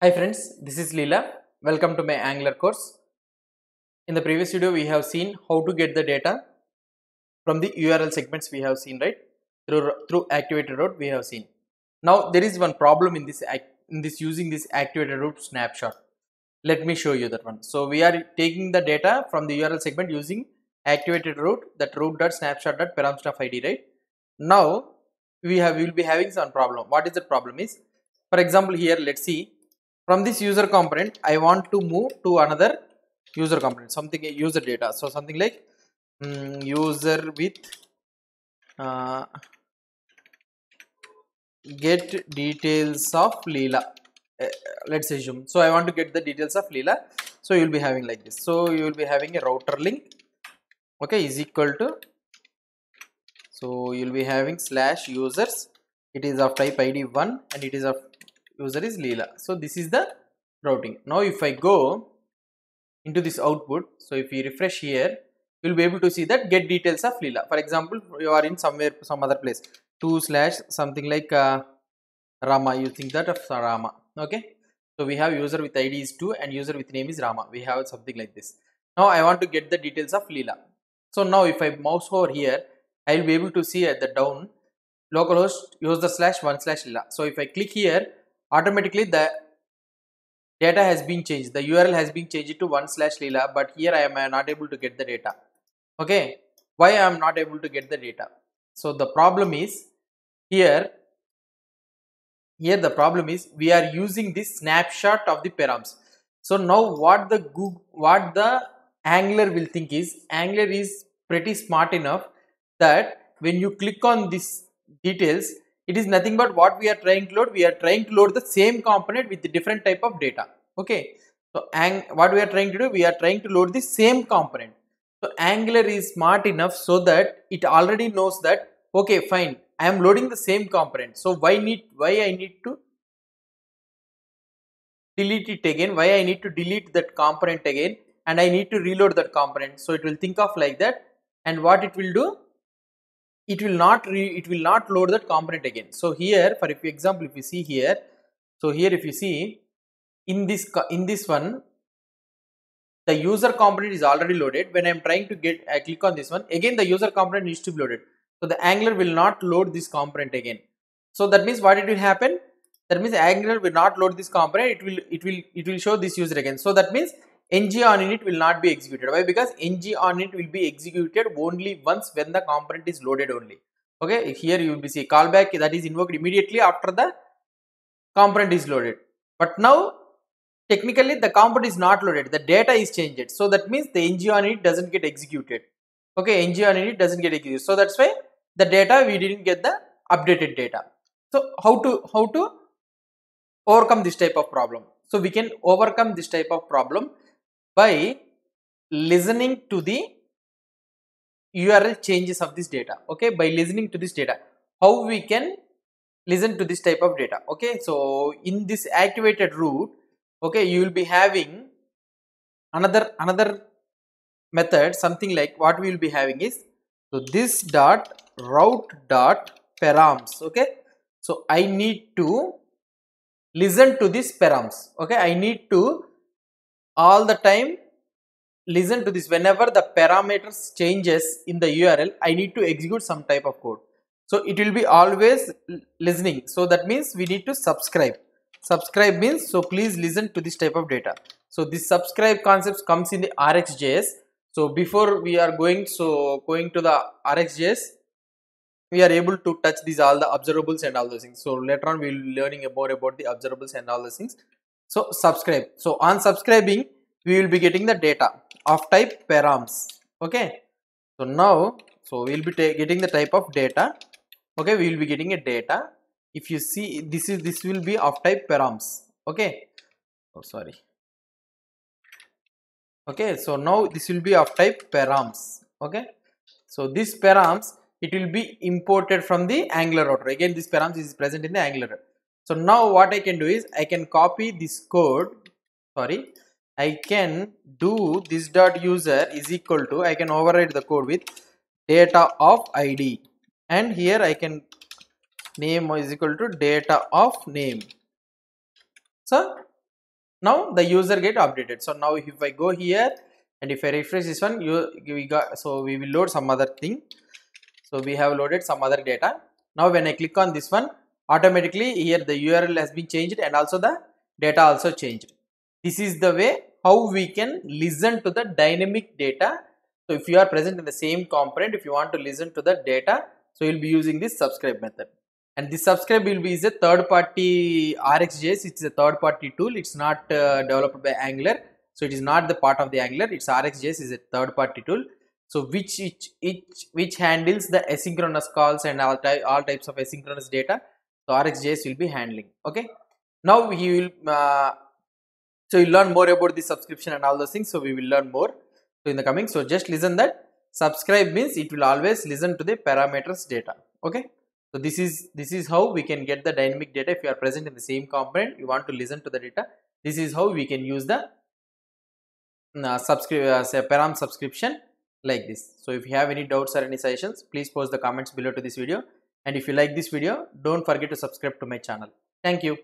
Hi friends, this is Leela. Welcome to my Angular course. In the previous video, we have seen how to get the data from the URL segments we have seen, right? Through activated route we have seen. Now there is one problem in this using this activated route snapshot. Let me show you that one. So we are taking the data from the URL segment using activated route, that route.snapshot.param_id, right? Now we will be having some problem. What is the problem is, for example, here let's see, from this user component I want to move to another user component, something user data. So something like user with uh, get details of Leela. Let's assume. So I want to get the details of Leela. So you will be having like this. So you will be having a router link. Okay, is equal to. So you will be having slash users. It is of type ID1 and it is of user is Leela. So this is the routing. Now if I go into this output, so if you refresh here, you will be able to see that get details of Leela. For example, you are in somewhere, some other place, 2 slash something like Rama. You think that of Rama. Okay. So we have user with ID is 2 and user with name is Rama. We have something like this. Now I want to get the details of Leela. So now if I mouse over here, I will be able to see at the down localhost user slash 1 slash Leela. So if I click here, automatically the data has been changed. The URL has been changed to 1 slash Leela, but here I am not able to get the data. Okay. Why I am not able to get the data? So the problem is here the problem is we are using this snapshot of the params. So now what the Angular will think is, Angular is pretty smart enough that when you click on this details, it is nothing but what we are trying to load. We are trying to load the same component with the different type of data. Okay. So what we are trying to do, we are trying to load the same component. So Angular is smart enough so that it already knows that, okay, fine, I am loading the same component. So why I need to delete it again? Why I need to delete that component again? And I need to reload that component. So it will think of like that. And what it will do? It will not load that component again. So here, for example, if you see here, so here if you see in this one, the user component is already loaded. When I am trying to I click on this one, again the user component needs to be loaded. So the Angular will not load this component again. So that means what it will happen? That means Angular will not load this component. It will show this user again. So that means ng on init will not be executed. Why? Because ng on init will be executed only once when the component is loaded only. Okay, here you will be see callback that is invoked immediately after the component is loaded. But now technically the component is not loaded, the data is changed. So that means the ng on init doesn't get executed. Okay, ng on init doesn't get executed. So that's why the data we didn't get the updated data. So how to overcome this type of problem? So we can overcome this type of problem by listening to the URL changes of this data. Okay, by listening to this data, how we can listen to this type of data? Okay, so in this activated route, okay, you will be having another method, something like what we will be having is, so this dot route dot params. Okay, so I need to listen to this params. Okay, I need to all the time listen to this. Whenever the parameters changes in the URL, I need to execute some type of code. So it will be always listening. So that means we need to subscribe. Subscribe means, so please listen to this type of data. So this subscribe concept comes in the RxJS. So before we are going to the RxJS, we are able to touch these all the observables and all those things. So later on we will be learning more about the observables and all those things. So subscribe. So on subscribing, we will be getting the data of type params. Okay. So now, so we will be getting the type of data. Okay, we will be getting a data. If you see, this will be of type params. Okay. Oh, sorry. Okay, so now this will be of type params. Okay. So this params, it will be imported from the Angular router. Again, this params is present in the Angular router. So now what I can do is I can copy this code. Sorry, I can do this dot user is equal to, I can override the code with data of ID, and here I can name is equal to data of name. So now the user get updated. So now if I go here and if I refresh this one, we will load some other thing. So we have loaded some other data. Now when I click on this one, automatically here the URL has been changed and also the data also changed. This is the way how we can listen to the dynamic data. So if you are present in the same component, if you want to listen to the data, so you will be using this subscribe method. And this subscribe will be is a third party RxJS. It's a third party tool. It's not developed by Angular. So it is not the part of the Angular. It's RxJS is a third party tool. So which handles the asynchronous calls and all types of asynchronous data. So RxJS will be handling. Okay. Now he will so you learn more about the subscription and all those things. So we will learn more in the coming. So just listen that subscribe means it will always listen to the parameters data. Okay. So this is how we can get the dynamic data. If you are present in the same component, you want to listen to the data. This is how we can use the param subscription like this. So if you have any doubts or any suggestions, please post the comments below to this video. And if you like this video, don't forget to subscribe to my channel. Thank you.